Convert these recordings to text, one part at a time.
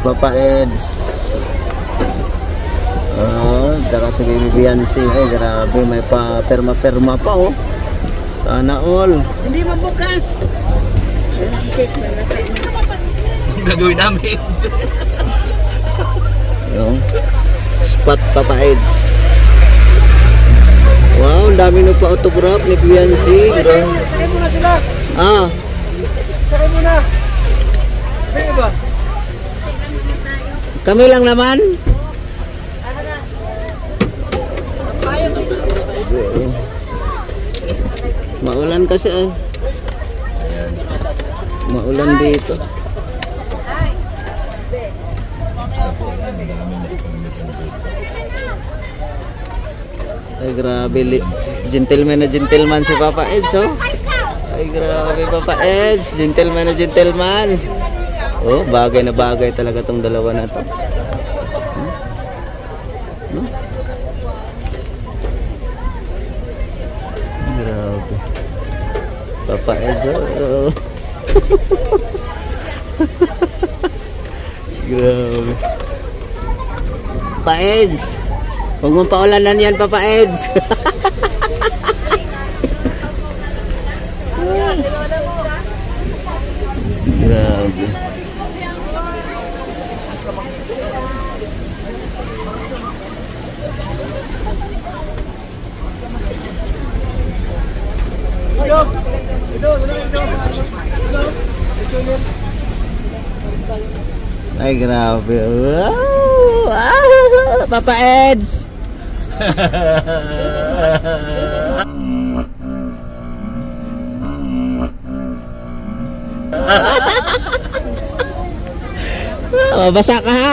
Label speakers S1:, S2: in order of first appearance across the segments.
S1: Papa Eds. Saka si Baby Biancy. Ay, grabe, may pa perma-perma pa, oh. Sana all.
S2: Hindi mabukas.
S3: Gagawin namin.
S1: Yung spot Papa Eds. Wow, ang dami nagpa-autograph ni Biancy.
S2: Sakay muna sila. Sakay muna. Sige ba?
S1: Kami lang naman. Maulan kasi ay. Maulan dito. Ay grabe, gentleman na gentleman si Papa Eds, oh. Ay grabe Papa Eds, gentleman na gentleman. Oh, bagay na bagay talaga tong dalawa na to. Grabe. Papa Eds, oh. Grabe. Papa Eds, huwag mong paulanan yan, Papa Eds. Grabe. Ay grabe. Wow! Papa Eds. Basa ka ha?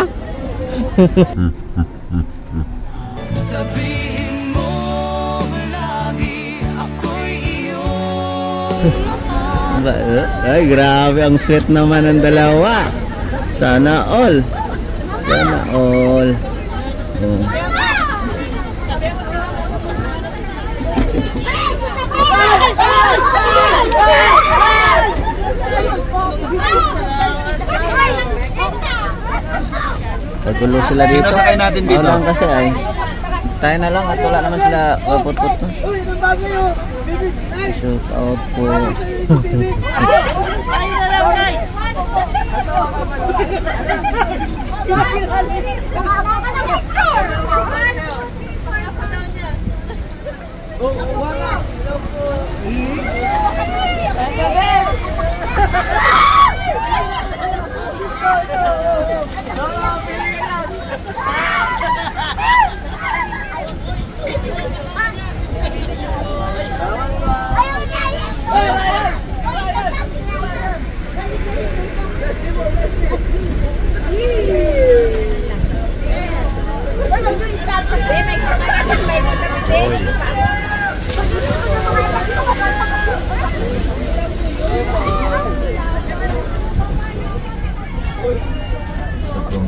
S4: Sabihin mo lagi ako'y iyo.
S1: Ay grabe, ang sweet naman ng dalawa. Sana all. Sana all. Kagulo sila dito.
S3: Sino sakay natin dito?
S1: Lang kasi ay. Tayo na lang at wala naman sila put-put. Shout out po.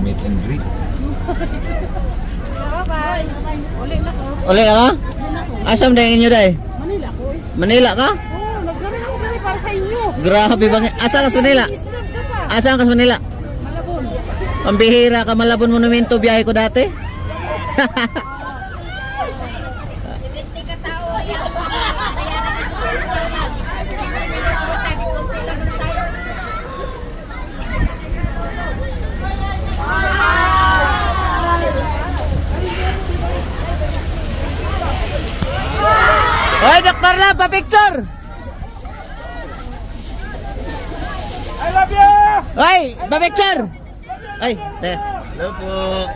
S3: Meet and greet.
S1: Uli na ka? Asam dahil inyo dahil?
S2: Manila ko eh.
S1: Manila ka?
S2: Oo, nagkaroon ako dali para sa inyo.
S1: Grabe bang. Asa ka sa Manila?
S2: Isnag ka pa.
S1: Asa ka sa Manila?
S2: Malabon.
S1: Pambihira ka, Malabon Monumento, biyahe ko dati. Hoy, Dr. Lab, pa-picture!
S2: I love you!
S1: Hoy, pa-picture! Ay, teka.
S3: Hello po.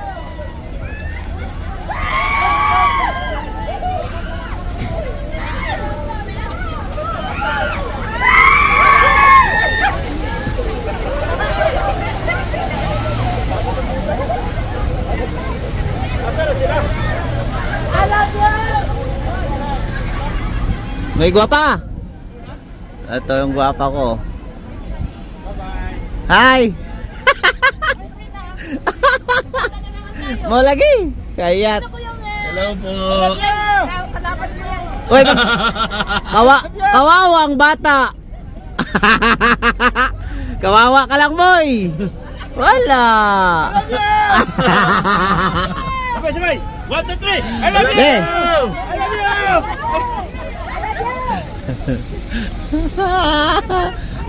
S1: May gwapa. Ito yung gwapa ko. Bye-bye. Hi. Mau lagi? Kayat.
S3: Hello po.
S1: Uy, kawawang bata. Kawawa ka lang, boy. Wala.
S2: Sabay. 1, 2, 3. I love you.
S1: Eh.
S2: I love you.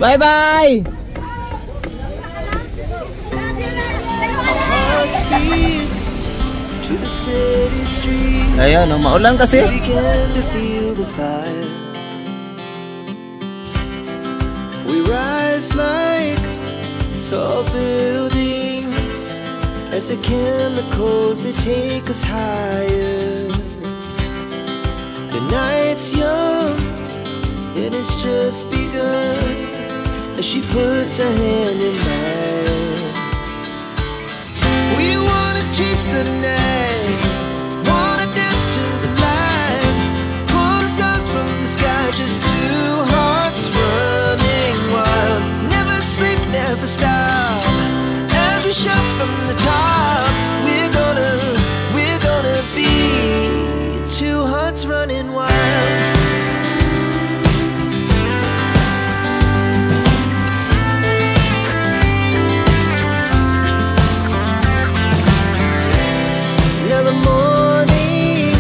S1: Bye-bye.
S4: Hearts beat to the city streets.
S1: Ayan, oh, maulan kasi.
S4: Began to feel the fire. We rise like tall buildings as the chemicals they take us higher. The night's young and it's just begun as she puts her hand in mine. We wanna chase the night, wanna dance to the light, pull the stars from the sky, just two hearts running wild. Never sleep, never stop, as we shout from the top. We're gonna be two hearts running wild. Now the morning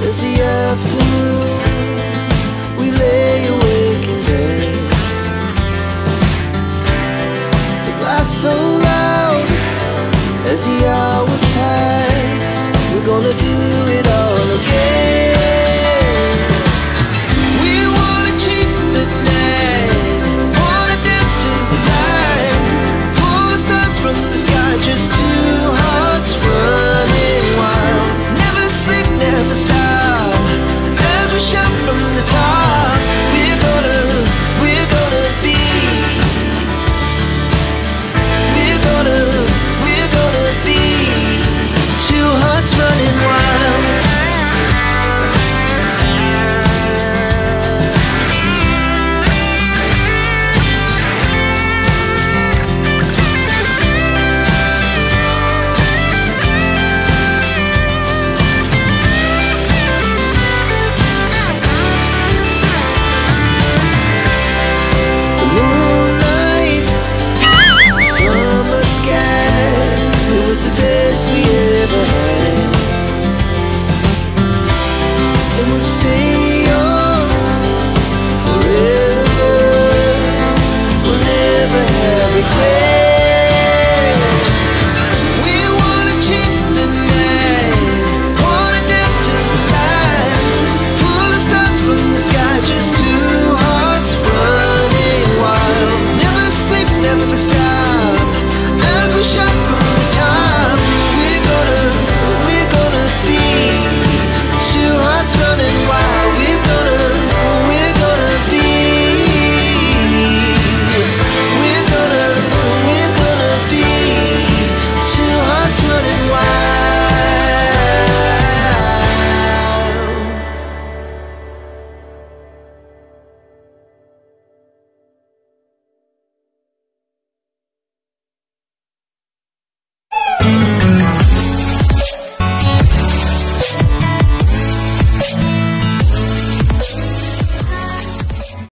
S4: is the afternoon. We lay awake in bed. The laugh so loud as the